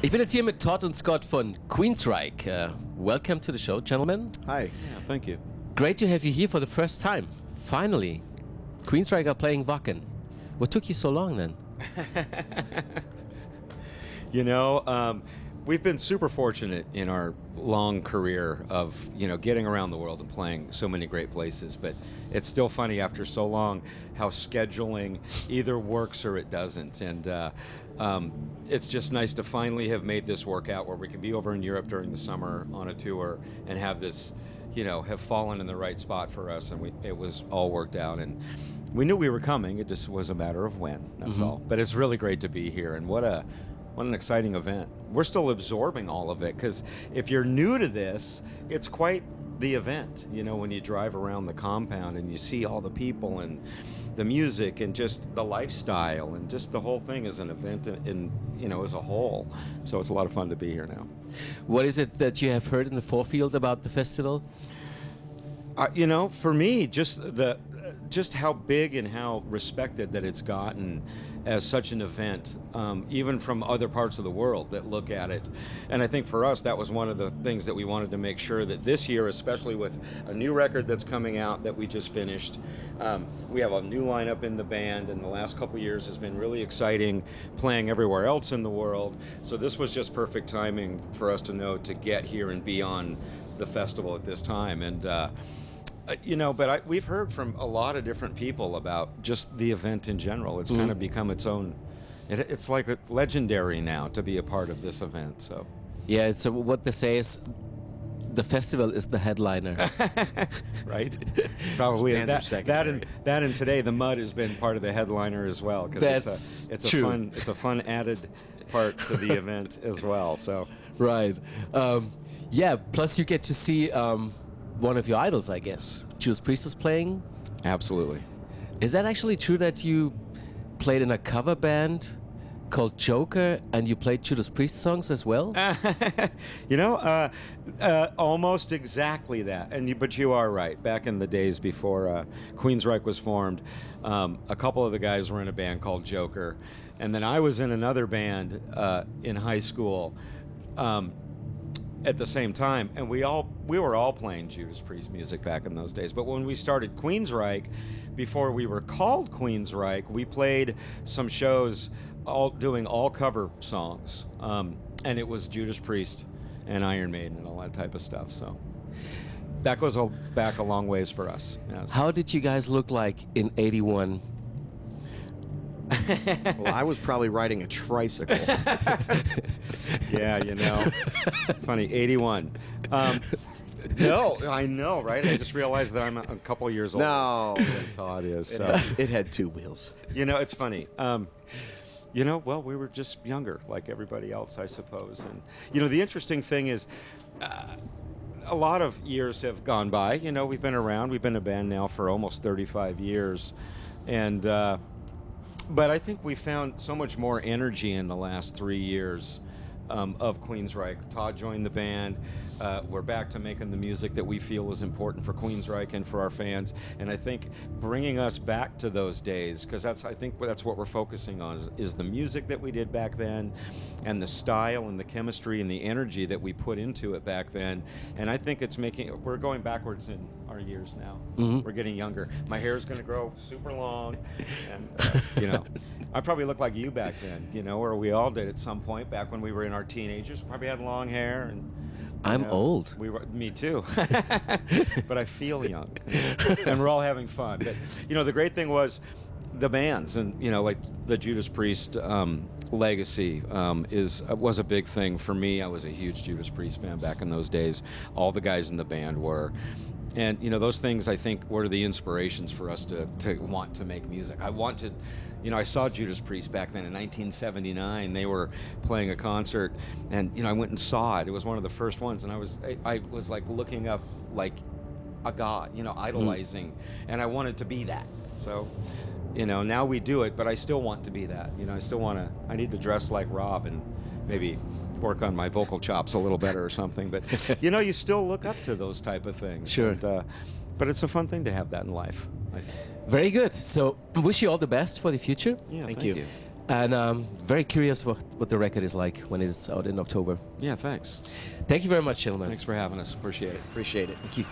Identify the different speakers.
Speaker 1: Ich bin jetzt hier mit Todd und Scott von Queensryche. Welcome to the show, gentlemen.
Speaker 2: Hi.
Speaker 3: Yeah, thank you.
Speaker 1: Great to have you here for the first time. Finally, Queensryche are playing Wacken. What took you so long then?
Speaker 3: You know, we've been super fortunate in our long career of, getting around the world and playing so many great places. But it's still funny after so long how scheduling either works or it doesn't. And it's just nice to finally have made this work out where we can be over in Europe during the summer on a tour and have this, have fallen in the right spot for us. And it was all worked out. And we knew we were coming. It just was a matter of when. That's all. But it's really great to be here. And what an exciting event. We're still absorbing all of it because if you're new to this, it's quite the event, when you drive around the compound and you see all the people and the music and just the lifestyle and just the whole thing is an event as a whole. So it's a lot of fun to be here now.
Speaker 1: What is it that you have heard in the forefield about the festival?
Speaker 3: For me, just how big and how respected that it's gotten as such an event, even from other parts of the world that look at it. And I think for us, that was one of the things that we wanted to make sure that this year, especially with a new record that's coming out that we just finished, we have a new lineup in the band, and the last couple of years has been really exciting, playing everywhere else in the world. So this was just perfect timing for us to know to get here and be on the festival at this time. And we've heard from a lot of different people about just the event in general. It's kind of become its own. It's like legendary now to be a part of this event. So,
Speaker 1: yeah, it's what they say is the festival is the headliner.
Speaker 3: Right? Probably is that. That and today the mud has been part of the headliner as well because it's
Speaker 1: true.
Speaker 3: a fun added part to the event as well. So
Speaker 1: Right. Yeah. Plus, you get to see. One of your idols, I guess. Judas Priest is playing.
Speaker 3: absolutely.
Speaker 1: Is that actually true that you played in a cover band called Joker and you played Judas Priest songs as well?
Speaker 3: Almost exactly that. But you are right. Back in the days before Queensryche was formed, a couple of the guys were in a band called Joker, and then I was in another band in high school. At the same time, and we were all playing Judas Priest music back in those days. But when we started Queensryche, before we were called Queensryche, we played some shows doing all cover songs, and it was Judas Priest and Iron Maiden and all that type of stuff. So that goes back a long ways for us. Yes.
Speaker 1: How did you guys look like in '81?
Speaker 2: Well, I was probably riding a tricycle.
Speaker 3: Yeah, funny, 81. No, I know, right? I just realized that I'm a couple of years older
Speaker 2: No.
Speaker 3: than Todd is. So.
Speaker 2: It had two wheels.
Speaker 3: It's funny. Well, we were just younger, like everybody else, I suppose. And, the interesting thing is a lot of years have gone by. We've been around. We've been a band now for almost 35 years. And but I think we found so much more energy in the last 3 years of Queensryche. Todd joined the band. We're back to making the music that we feel is important for Queensryche and for our fans. And I think bringing us back to those days, because I think that's what we're focusing on, is the music that we did back then, and the style and the chemistry and the energy that we put into it back then. And I think we're going backwards in our years now.
Speaker 1: Mm-hmm.
Speaker 3: We're getting younger. My hair is going to grow super long, and I probably look like you back then, or we all did at some point back when we were in our teenagers. Probably had long hair and.
Speaker 1: I'm old.
Speaker 3: Me too. But I feel young, and we're all having fun. But the great thing was the bands, and like the Judas Priest legacy was a big thing for me. I was a huge Judas Priest fan back in those days. All the guys in the band were. And those things I think were the inspirations for us to want to make music. I wanted, I saw Judas Priest back then in 1979. They were playing a concert, and I went and saw it. It was one of the first ones, and I was like looking up like a god, idolizing, and I wanted to be that. So, now we do it, but I still want to be that. I need to dress like Rob and maybe work on my vocal chops a little better or something. But you still look up to those type of things.
Speaker 1: Sure.
Speaker 3: And, but it's a fun thing to have that in life.
Speaker 1: Very good. So, wish you all the best for the future.
Speaker 3: Yeah,
Speaker 2: Thank
Speaker 3: thank
Speaker 2: you.
Speaker 1: And very curious what the record is like when it's out in October.
Speaker 3: Yeah, thanks.
Speaker 1: Thank you very much, gentlemen.
Speaker 3: Thanks for having us. Appreciate it.
Speaker 2: Appreciate it.
Speaker 1: Thank you.